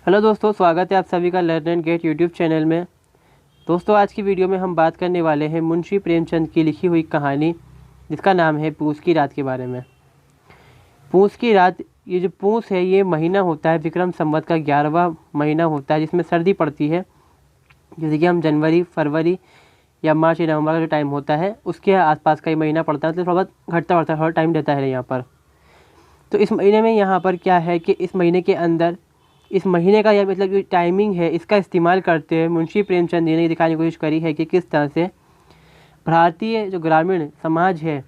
Hello दोस्तों, स्वागत है आप सभी का learn and get YouTube channel में। दोस्तों, आज की वीडियो में हम बात करने वाले हैं मुंशी प्रेमचंद की लिखी हुई कहानी जिसका नाम है पूस की रात के बारे में। पूस की रात, ये जो पूस है ये महीना होता है, विक्रम संवत का 11वां महीना होता है जिसमें सर्दी पड़ती है। जैसे कि हम जनवरी, फरवरी या मार्च या नवंबर का जो टाइम होता है उसके आसपास का ये महीना पड़ता है, तो थोड़ा बहुत घटता बढ़ता हर टाइम रहता है यहाँ पर। तो इस महीने में यहाँ पर क्या है कि इस महीने के अंदर, इस महीने का यह मतलब जो टाइमिंग है इसका इस्तेमाल करते हुए मुंशी प्रेमचंद ने दिखाने की कोशिश करी है कि किस तरह से भारतीय जो ग्रामीण समाज है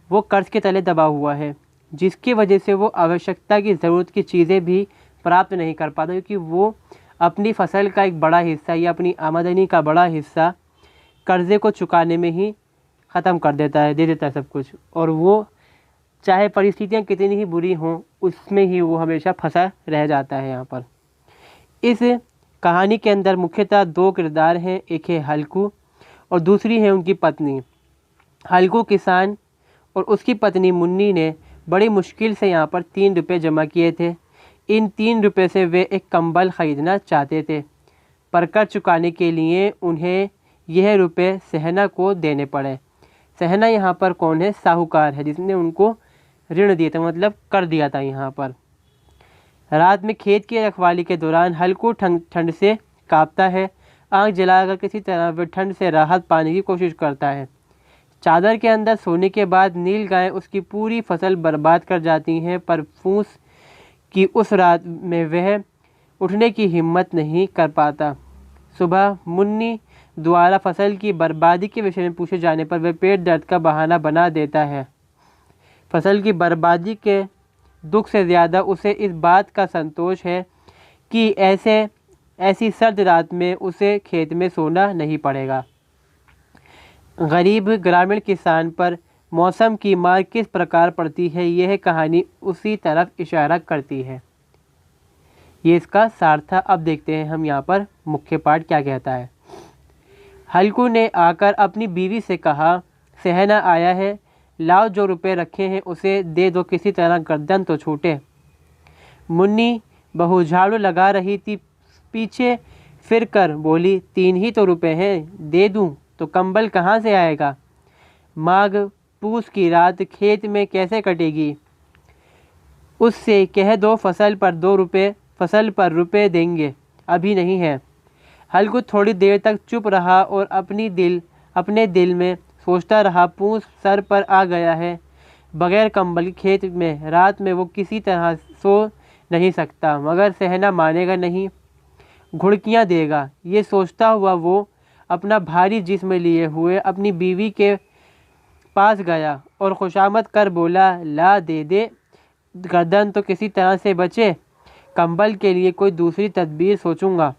वो कर्ज के तले दबा हुआ है, जिसकी वजह से वो आवश्यकता की ज़रूरत की चीज़ें भी प्राप्त नहीं कर पाता, क्योंकि वो अपनी फसल का एक बड़ा हिस्सा या अपनी आमदनी का बड़ा हिस्सा कर्ज़े को चुकाने में ही ख़त्म कर देता है, दे देता है सब कुछ। और वो चाहे परिस्थितियाँ कितनी ही बुरी हों उसमें ही वो हमेशा फंसा रह जाता है। यहाँ पर इस कहानी के अंदर मुख्यतः दो किरदार हैं, एक है हल्कू और दूसरी है उनकी पत्नी। हल्कू किसान और उसकी पत्नी मुन्नी ने बड़ी मुश्किल से यहाँ पर 3 रुपये जमा किए थे। इन 3 रुपये से वे एक कंबल ख़रीदना चाहते थे, पर कर्ज चुकाने के लिए उन्हें यह रुपये सहना को देने पड़े। सहना यहाँ पर कौन है? साहूकार है, जिसने उनको ऋण दिया था, मतलब कर दिया था। यहाँ पर रात में खेत की रखवाली के दौरान हल्कू ठंड से कांपता है। आग जलाकर किसी तरह वह ठंड से राहत पाने की कोशिश करता है। चादर के अंदर सोने के बाद नील गाय उसकी पूरी फसल बर्बाद कर जाती हैं, पर फूस की उस रात में वह उठने की हिम्मत नहीं कर पाता। सुबह मुन्नी द्वारा फसल की बर्बादी के विषय में पूछे जाने पर वह पेट दर्द का बहाना बना देता है। फसल की बर्बादी के दुख से ज़्यादा उसे इस बात का संतोष है कि ऐसी सर्द रात में उसे खेत में सोना नहीं पड़ेगा। गरीब ग्रामीण किसान पर मौसम की मार किस प्रकार पड़ती है, यह कहानी उसी तरफ इशारा करती है। ये इसका सार था। अब देखते हैं हम यहाँ पर मुख्य पाठ क्या कहता है। हल्कू ने आकर अपनी बीवी से कहा, सहना आया है, लाओ जो रुपए रखे हैं उसे दे दो, किसी तरह गर्दन तो छूटे। मुन्नी बहू झाड़ू लगा रही थी, पीछे फिर कर बोली, 3 ही तो रुपए हैं, दे दूं तो कंबल कहाँ से आएगा? माघ पूस की रात खेत में कैसे कटेगी? उससे कह दो फसल पर रुपए देंगे, अभी नहीं है। हल्कू थोड़ी देर तक चुप रहा और अपने दिल में सोचता रहा, पूस सर पर आ गया है, बगैर कंबल के खेत में रात में वो किसी तरह सो नहीं सकता, मगर सहना मानेगा नहीं, घुड़कियाँ देगा। ये सोचता हुआ वो अपना भारी जिस्म लिए हुए अपनी बीवी के पास गया और खुशामद कर बोला, ला दे गर्दन तो किसी तरह से बचे, कंबल के लिए कोई दूसरी तदबीर सोचूंगा।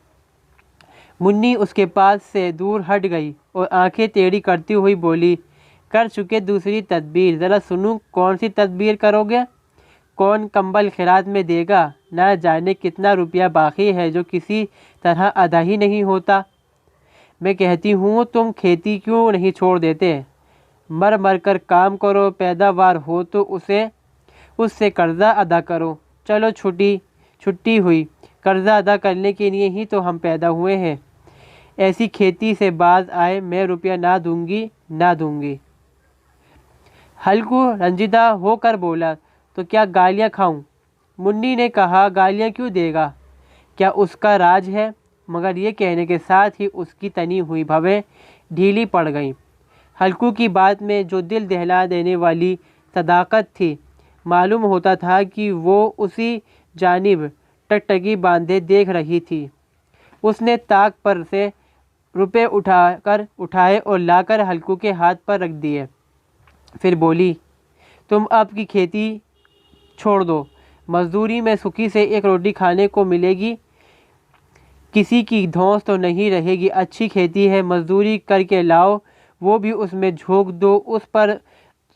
मुन्नी उसके पास से दूर हट गई और आंखें टेढ़ी करती हुई बोली, कर चुके दूसरी तदबीर, ज़रा सुनूं कौन सी तदबीर करोगे? कौन कंबल खिरात में देगा? ना जाने कितना रुपया बाकी है जो किसी तरह अदा ही नहीं होता। मैं कहती हूँ तुम खेती क्यों नहीं छोड़ देते? मर मर कर काम करो, पैदावार हो तो उससे कर्जा अदा करो। चलो छुट्टी हुई, कर्जा अदा करने के लिए ही तो हम पैदा हुए हैं। ऐसी खेती से बाज आए, मैं रुपया ना दूंगी। हल्कू रंजीदा होकर बोला, तो क्या गालियाँ खाऊं? मुन्नी ने कहा, गालियाँ क्यों देगा, क्या उसका राज है? मगर ये कहने के साथ ही उसकी तनी हुई भवें ढीली पड़ गई। हल्कू की बात में जो दिल दहला देने वाली सदाकत थी, मालूम होता था कि वो उसी जानिब टकटकी बांधे देख रही थी। उसने ताक पर से रुपए उठाए और लाकर हल्कू के हाथ पर रख दिए। फिर बोली, तुम अब की खेती छोड़ दो, मजदूरी में सुखी से एक रोटी खाने को मिलेगी, किसी की धौंस तो नहीं रहेगी। अच्छी खेती है, मजदूरी करके लाओ, वो भी उसमें झोंक दो, उस पर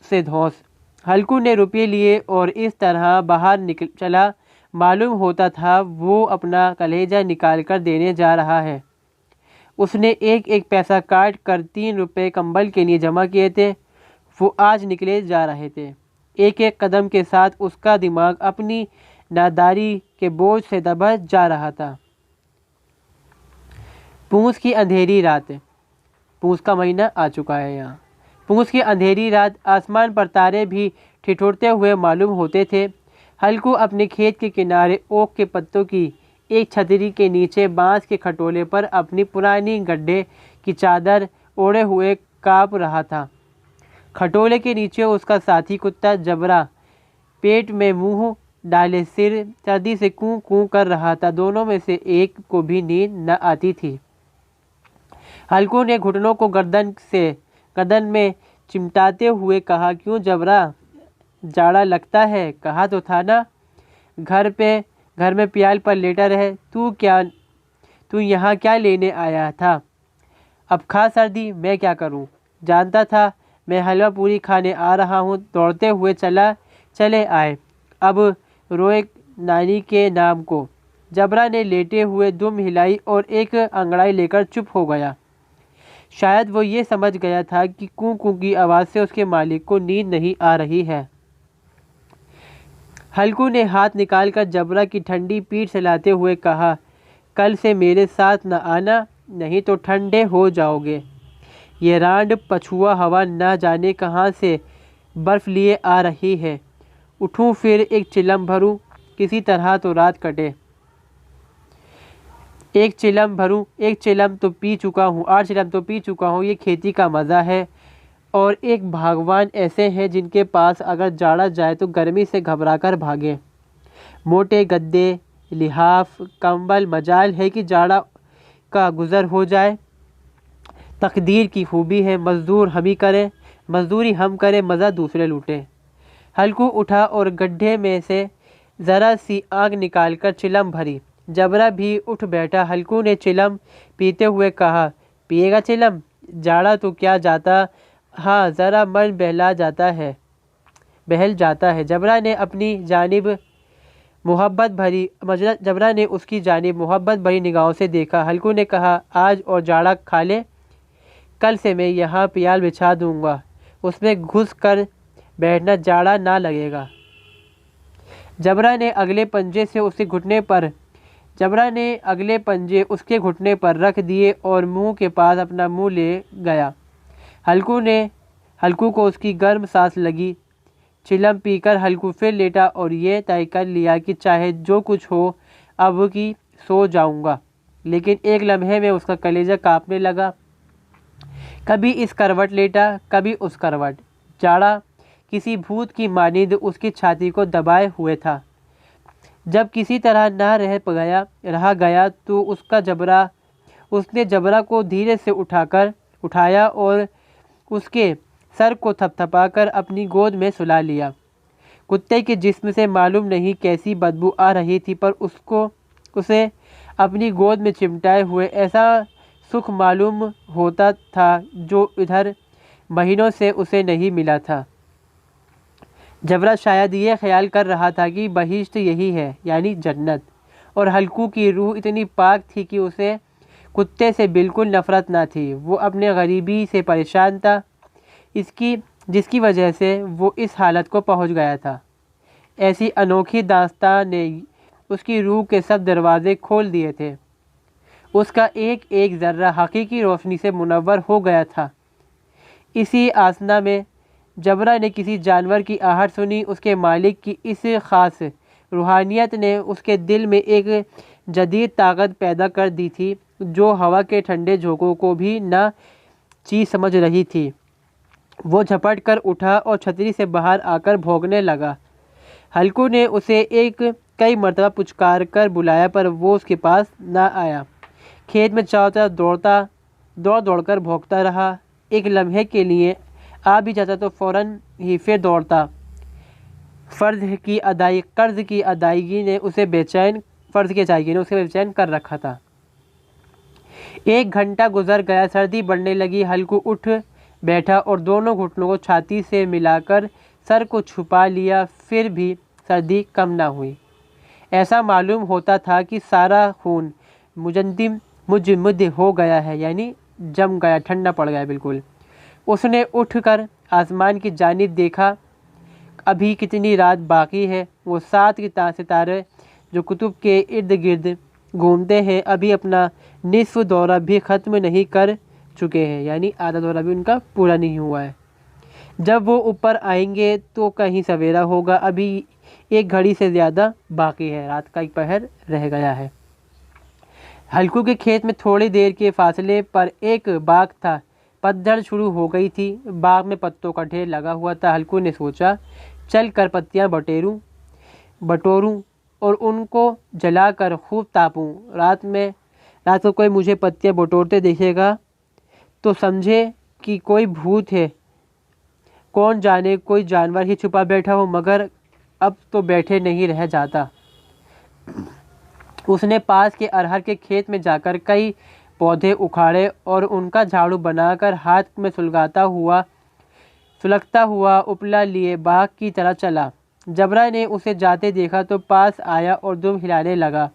से धौंस। हल्कू ने रुपये लिए और इस तरह बाहर निकल चला। मालूम होता था वो अपना कलेजा निकाल कर देने जा रहा है। उसने एक एक पैसा काट कर 3 रुपये कंबल के लिए जमा किए थे, वो आज निकले जा रहे थे। एक एक कदम के साथ उसका दिमाग अपनी नादारी के बोझ से दबा जा रहा था। पूस की अंधेरी रात, पूस का महीना आ चुका है यहाँ। पूस की अंधेरी रात, आसमान पर तारे भी ठिठुरते हुए मालूम होते थे। हल्कू अपने खेत के किनारे ओक के पत्तों की एक छतरी के नीचे बांस के खटोले पर अपनी पुरानी गड्ढे की चादर ओढ़े हुए काँप रहा था। खटोले के नीचे उसका साथी कुत्ता जबरा पेट में मुंह डाले सिर सर्दी से कूं कूं कर रहा था। दोनों में से एक को भी नींद न आती थी। हल्कू ने घुटनों को गर्दन में चिमटाते हुए कहा, क्यों जबरा, जाड़ा लगता है? कहा तो था ना घर में प्याल पर लेटा रहे। तू यहाँ क्या लेने आया था? अब खा सर्दी, मैं क्या करूँ? जानता था मैं हलवा पूरी खाने आ रहा हूँ। दौड़ते हुए चले आए, अब रोए नानी के नाम को। जबरा ने लेटे हुए दुम हिलाई और एक अंगड़ाई लेकर चुप हो गया। शायद वो ये समझ गया था कि कूं कूं की आवाज़ से उसके मालिक को नींद नहीं आ रही है। हल्कू ने हाथ निकालकर जबरा की ठंडी पीठ सहलाते हुए कहा, कल से मेरे साथ न आना, नहीं तो ठंडे हो जाओगे। ये रांड पछुआ हवा न जाने कहाँ से बर्फ़ लिए आ रही है। उठूं फिर एक चिलम भरूं, किसी तरह तो रात कटे। एक चिलम तो पी चुका हूँ, 8 चिलम तो पी चुका हूँ। ये खेती का मज़ा है। और एक भगवान ऐसे हैं जिनके पास अगर जाड़ा जाए तो गर्मी से घबराकर भागे। मोटे गद्दे, लिहाफ, कंबल, मजाल है कि जाड़ा का गुज़र हो जाए। तकदीर की खूबी है, मजदूरी हम करें, मज़ा दूसरे लूटें। हल्कू उठा और गड्ढे में से ज़रा सी आग निकालकर चिलम भरी। जबरा भी उठ बैठा। हल्कू ने चिलम पीते हुए कहा, पिएगा चिलम? जाड़ा तो क्या जाता, हाँ ज़रा मन बहल जाता है। जबरा ने उसकी जानिब मोहब्बत भरी निगाहों से देखा। हल्कू ने कहा, आज और जाड़ा खा ले, कल से मैं यहाँ प्याल बिछा दूंगा, उसमें घुस कर बैठना, जाड़ा ना लगेगा। जबरा ने अगले पंजे उसके घुटने पर रख दिए और मुंह के पास अपना मुंह ले गया। हल्कू को उसकी गर्म सांस लगी। चिलम पीकर हल्कू फिर लेटा और ये तय कर लिया कि चाहे जो कुछ हो, अब की सो जाऊंगा। लेकिन एक लम्हे में उसका कलेजा कांपने लगा। कभी इस करवट लेटा, कभी उस करवट। जाड़ा किसी भूत की मानिंद उसकी छाती को दबाए हुए था। जब किसी तरह ना रहा गया तो उसने जबरा को धीरे से उठाया और उसके सर को थपथपाकर अपनी गोद में सुला लिया। कुत्ते के जिस्म से मालूम नहीं कैसी बदबू आ रही थी, पर उसे अपनी गोद में चिमटाए हुए ऐसा सुख मालूम होता था जो इधर महीनों से उसे नहीं मिला था। जबरा शायद ये ख्याल कर रहा था कि बहिश्त यही है, यानी जन्नत। और हल्कू की रूह इतनी पाक थी कि उसे कुत्ते से बिल्कुल नफरत ना थी। वो अपने गरीबी से परेशान था, जिसकी वजह से वो इस हालत को पहुंच गया था। ऐसी अनोखी दास्तान ने उसकी रूह के सब दरवाजे खोल दिए थे। उसका एक एक ज़र्रा हकीकी रोशनी से मुनव्वर हो गया था। इसी आसना में जबरा ने किसी जानवर की आहट सुनी। उसके मालिक की इस ख़ास रूहानियत ने उसके दिल में एक जदीद ताकत पैदा कर दी थी जो हवा के ठंडे झोंकों को भी न चीज़ समझ रही थी। वो झपट कर उठा और छतरी से बाहर आकर भौंकने लगा। हल्कू ने उसे कई मरतबा पुचकार कर बुलाया, पर वो उसके पास ना आया। खेत में चारों तरफ दौड़ कर भौंकता रहा। एक लम्हे के लिए आ भी जाता तो फ़ौरन ही फिर दौड़ता। कर्ज़ की अदायगी ने उसे बेचैन कर रखा था। 1 घंटा गुजर गया। सर्दी बढ़ने लगी। हल्कू उठ बैठा और दोनों घुटनों को छाती से मिलाकर सर को छुपा लिया। फिर भी सर्दी कम ना हुई। ऐसा मालूम होता था कि सारा खून मुजम्मद हो गया है, यानी जम गया, ठंडा पड़ गया बिल्कुल। उसने उठकर आसमान की जानिब देखा। अभी कितनी रात बाकी है। वो 7 सितारे जो कुतुब के इर्द गिर्द घूमते हैं, अभी अपना निस्फ दौरा भी ख़त्म नहीं कर चुके हैं, यानी आधा दौरा भी उनका पूरा नहीं हुआ है। जब वो ऊपर आएंगे तो कहीं सवेरा होगा, अभी एक घड़ी से ज़्यादा बाकी है, रात का एक पहर रह गया है। हल्कू के खेत में थोड़ी देर के फासले पर एक बाग था। पतझड़ शुरू हो गई थी, बाग में पत्तों का ढेर लगा हुआ था। हल्कू ने सोचा, चल कर पत्तियाँ बटोरूं और उनको जलाकर खूब तापूं। रात को कोई मुझे पत्तियाँ बटोरते देखेगा तो समझे कि कोई भूत है, कौन जाने कोई जानवर ही छुपा बैठा हो, मगर अब तो बैठे नहीं रह जाता। उसने पास के अरहर के खेत में जाकर कई पौधे उखाड़े और उनका झाड़ू बनाकर हाथ में सुलगता हुआ उपला लिए बाग की तरह चला। जबरा ने उसे जाते देखा तो पास आया और दुम हिलाने लगा।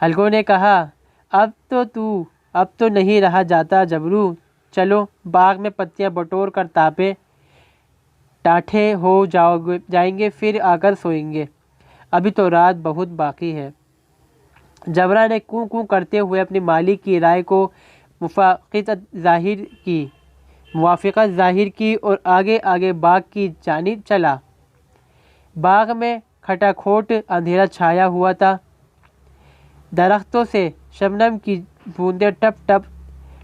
हल्को ने कहा, अब तो नहीं रहा जाता जबरू, चलो बाग में पत्तियां बटोर कर तापे टाठे हो जाएंगे, फिर आकर सोएंगे, अभी तो रात बहुत बाकी है। जबरा ने कूं कूं करते हुए अपनी मालिक की राय को मुवाफ़क़त ज़ाहिर की और आगे आगे बाग की जानिब चला। बाग में खटाखोट अंधेरा छाया हुआ था। दरख्तों से शबनम की बूंदें टप टप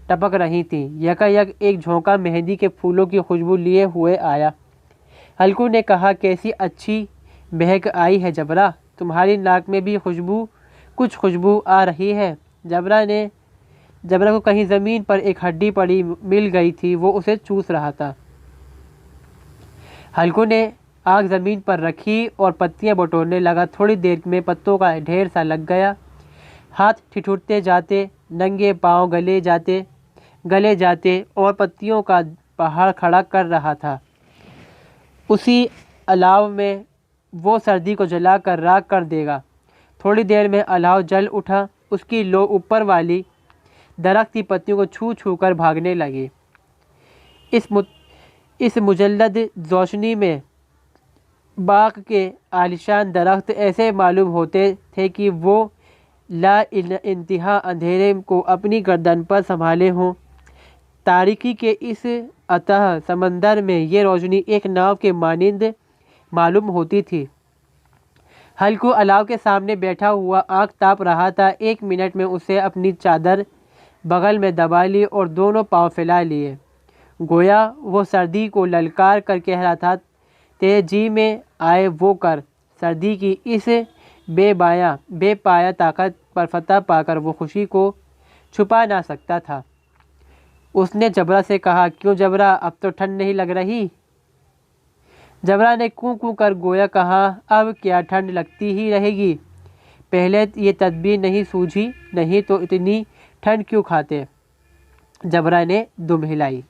टपक रही थीं। यकायक एक झोंका मेहंदी के फूलों की खुशबू लिए हुए आया। हल्कू ने कहा, कैसी अच्छी महक आई है जबरा, तुम्हारी नाक में भी कुछ खुशबू आ रही है। जबरा को कहीं ज़मीन पर एक हड्डी पड़ी मिल गई थी, वो उसे चूस रहा था। हल्कू ने आग ज़मीन पर रखी और पत्तियां बटोरने लगा। थोड़ी देर में पत्तों का ढेर सा लग गया। हाथ ठिठुरते जाते, नंगे पाँव गले जाते और पत्तियों का पहाड़ खड़ा कर रहा था। उसी अलाव में वो सर्दी को जला कर राख कर देगा। थोड़ी देर में अलाव जल उठा। उसकी लो ऊपर वाली दरख्त की पत्तियों को छू छू कर भागने लगी। इस मुजल्लद रोशनी में बाग के आलिशान दरख्त ऐसे मालूम होते थे कि वो ला इंतहा अंधेरे को अपनी गर्दन पर संभाले हों। तारीकी के इस अतः समंदर में ये रोशनी एक नाव के मानिंद मालूम होती थी। हल्कू अलाव के सामने बैठा हुआ आँख ताप रहा था। 1 मिनट में उसे अपनी चादर बगल में दबा ली और दोनों पाँव फैला लिए, गोया वो सर्दी को ललकार कर कह रहा था, तेरे जी में आए वो कर। सर्दी की इस बेपाया ताकत पर फतह पाकर वो खुशी को छुपा ना सकता था। उसने जबरा से कहा, क्यों जबरा, अब तो ठंड नहीं लग रही? जबरा ने कूं कूं कर गोया कहा, अब क्या ठंड लगती ही रहेगी, पहले ये तदबीर नहीं सूझी, नहीं तो इतनी ठंड क्यों खाते। जबरा ने दुम हिलाई।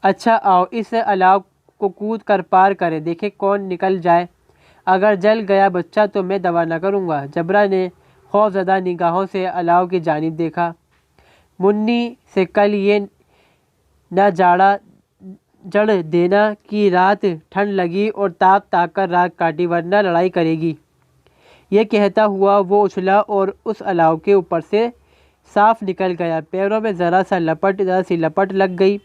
अच्छा आओ इस अलाव को कूद कर पार करें, देखे कौन निकल जाए। अगर जल गया बच्चा तो मैं दवा न करूँगा। जबरा ने खौफज़दा निगाहों से अलाव की जानिब देखा। मुन्नी से कल ये न जड़ देना कि रात ठंड लगी और ताप ताकर रात काटी, वरना लड़ाई करेगी। ये कहता हुआ वो उछला और उस अलाव के ऊपर से साफ निकल गया। पैरों में ज़रा सी लपट लग गई,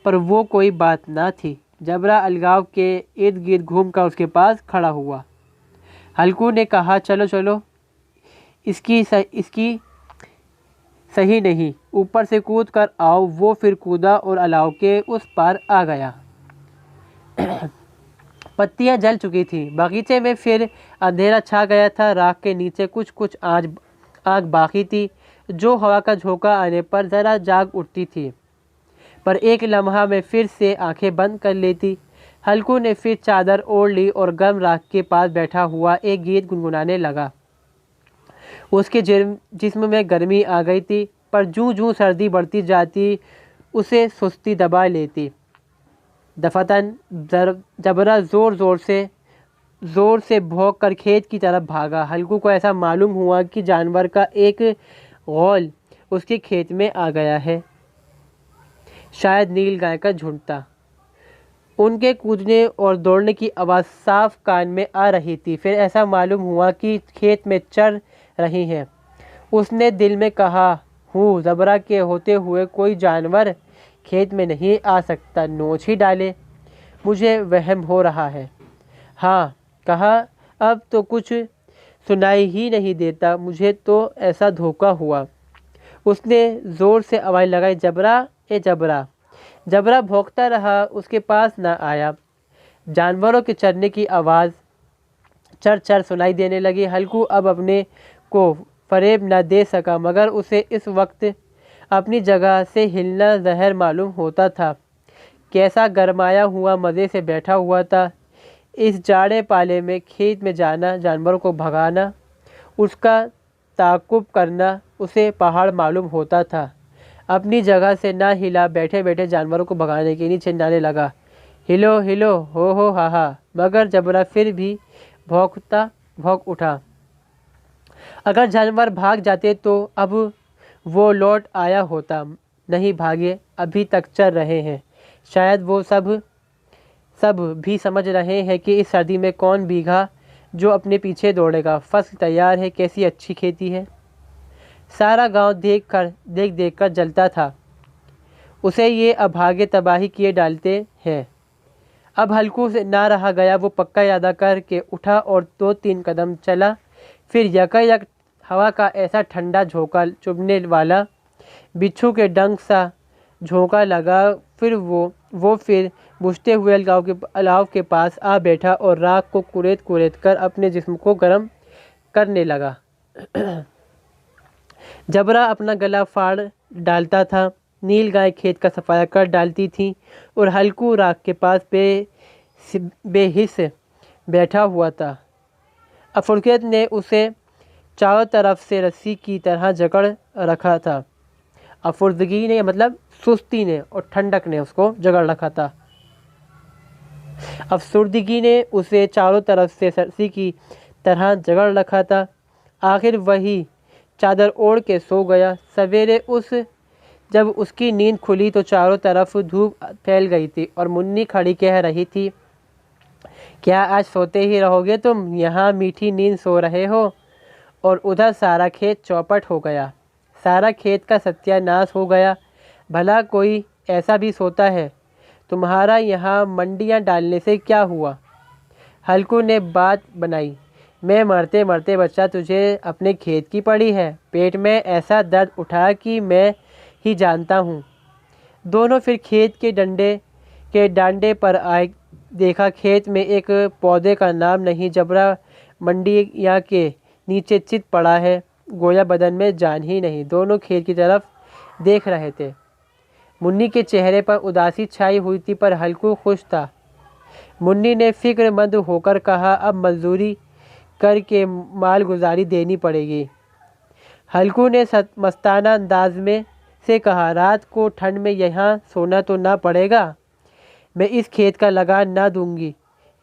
पर वो कोई बात ना थी। जबरा अलगाव के इर्द गिर्द घूमकर उसके पास खड़ा हुआ। हल्कू ने कहा, चलो चलो, इसकी सही नहीं, ऊपर से कूद कर आओ। वो फिर कूदा और अलाव के उस पार आ गया। पत्तियां जल चुकी थीं। बगीचे में फिर अंधेरा छा गया था। राख के नीचे कुछ आग बाकी थी, जो हवा का झोंका आने पर ज़रा जाग उठती थी, पर एक लम्हा में फिर से आंखें बंद कर लेती। हल्कू ने फिर चादर ओढ़ ली और गर्म राख के पास बैठा हुआ एक गीत गुनगुनाने लगा। उसके जिस्म में गर्मी आ गई थी, पर जूं जूं सर्दी बढ़ती जाती उसे सुस्ती दबा लेती। दफातन जबरा ज़ोर से भौंक कर खेत की तरफ भागा। हल्कू को ऐसा मालूम हुआ कि जानवर का एक गौल उसके खेत में आ गया है, शायद नील गाय का झुंड था। उनके कूदने और दौड़ने की आवाज़ साफ कान में आ रही थी। फिर ऐसा मालूम हुआ कि खेत में चर रही हैं। उसने दिल में कहा, हूँ जबरा के होते हुए कोई जानवर खेत में नहीं आ सकता, नोच ही डाले, मुझे वहम हो रहा है। हाँ, कहा, अब तो कुछ सुनाई ही नहीं देता, मुझे तो ऐसा धोखा हुआ। उसने ज़ोर से आवाज़ लगाई, जबरा, ए जबरा। जबरा भौंकता रहा, उसके पास न आया। जानवरों के चरने की आवाज़ चर चर सुनाई देने लगी। हल्कू अब अपने को फरेब न दे सका, मगर उसे इस वक्त अपनी जगह से हिलना जहर मालूम होता था। कैसा गरमाया हुआ मज़े से बैठा हुआ था। इस जाड़े पाले में खेत में जाना, जानवरों को भगाना, उसका ताक़ुब करना उसे पहाड़ मालूम होता था। अपनी जगह से ना हिला, बैठे बैठे जानवरों को भगाने के लिए चिल्लाने लगा, हिलो हिलो, हो हा हा। मगर जबरा फिर भी भौंक उठा। अगर जानवर भाग जाते तो अब वो लौट आया होता। नहीं भागे, अभी तक चल रहे हैं। शायद वो सब भी समझ रहे हैं कि इस सर्दी में कौन भीगा जो अपने पीछे दौड़ेगा। फसल तैयार है, कैसी अच्छी खेती है। सारा गांव देख कर जलता था। उसे ये अभागे तबाही किए डालते हैं। अब हल्कू से ना रहा गया। वो पक्का इरादा करके उठा और 2-3 कदम चला। फिर यकायक हवा का ऐसा ठंडा झोंका चुभने वाला, बिच्छू के डंक सा झोंका लगा। फिर वो फिर बुझते हुए अलाव के पास आ बैठा और राख को कुरेद कर अपने जिस्म को गर्म करने लगा। जबरा अपना गला फाड़ डालता था। नील गाय खेत का सफाया कर डालती थी और हल्कू राख के पास बेहिस बैठा हुआ था। अफरकत ने उसे चारों तरफ से रस्सी की तरह जकड़ रखा था। अफुर्दगी ने मतलब सुस्ती ने और ठंडक ने उसको जकड़ रखा था। अफसुर्दगी ने उसे चारों तरफ से रस्सी की तरह जकड़ रखा था। आखिर वही चादर ओढ़ के सो गया। सवेरे जब उसकी नींद खुली तो चारों तरफ धूप फैल गई थी और मुन्नी खड़ी कह रही थी, क्या आज सोते ही रहोगे तुम? यहाँ मीठी नींद सो रहे हो और उधर सारा खेत चौपट हो गया। सारा खेत का सत्यानाश हो गया। भला कोई ऐसा भी सोता है? तुम्हारा यहाँ मंडियाँ डालने से क्या हुआ? हल्कू ने बात बनाई, मैं मरते मरते बच्चा तुझे अपने खेत की पड़ी है। पेट में ऐसा दर्द उठा कि मैं ही जानता हूँ। दोनों फिर खेत के डांडे पर आए। देखा खेत में एक पौधे का नाम नहीं। जबरा मंडिया के नीचे चित पड़ा है, गोया बदन में जान ही नहीं। दोनों खेत की तरफ देख रहे थे। मुन्नी के चेहरे पर उदासी छाई हुई थी, पर हल्कू खुश था। मुन्नी ने फिक्रमंद होकर कहा, अब मजदूरी करके माल गुजारी देनी पड़ेगी। हल्कू ने मस्ताना अंदाज में से कहा, रात को ठंड में यहाँ सोना तो ना पड़ेगा। मैं इस खेत का लगान ना दूंगी,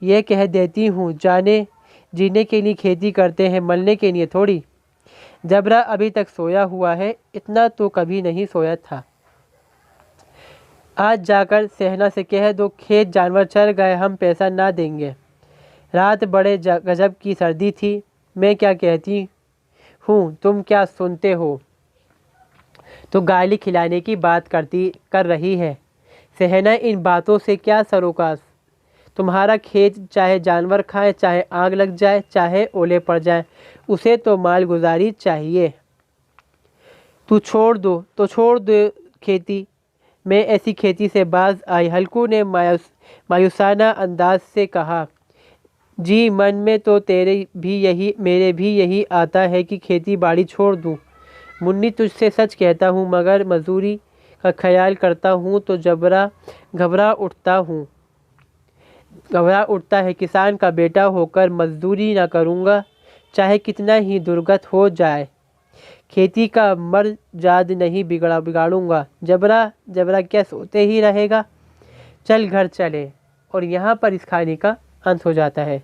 ये कह देती हूँ। जाने जीने के लिए खेती करते हैं, मरने के लिए थोड़ी। जबरा अभी तक सोया हुआ है, इतना तो कभी नहीं सोया था। आज जाकर सहना से कह दो, खेत जानवर चर गए, हम पैसा ना देंगे। रात बड़े गजब की सर्दी थी। मैं क्या कहती हूँ, तुम क्या सुनते हो? तो गाली खिलाने की बात कर रही है। सहना, इन बातों से क्या सरोकार? तुम्हारा खेत चाहे जानवर खाए, चाहे आग लग जाए, चाहे ओले पड़ जाए, उसे तो माल गुजारी चाहिए। तू छोड़ दो खेती। मैं ऐसी खेती से बाज आई। हल्कू ने मायूसाना अंदाज से कहा, जी मन में तो मेरे भी यही आता है कि खेती बाड़ी छोड़ दूं। मुन्नी, तुझसे सच कहता हूँ, मगर मजदूरी का ख्याल करता हूँ तो जबरा घबरा उठता है। किसान का बेटा होकर मजदूरी ना करूँगा, चाहे कितना ही दुर्गत हो जाए। खेती का मर्जाद नहीं बिगाड़ूंगा। जबरा क्या सोते ही रहेगा? चल घर चले। और यहाँ पर इस कहानी का अंत हो जाता है।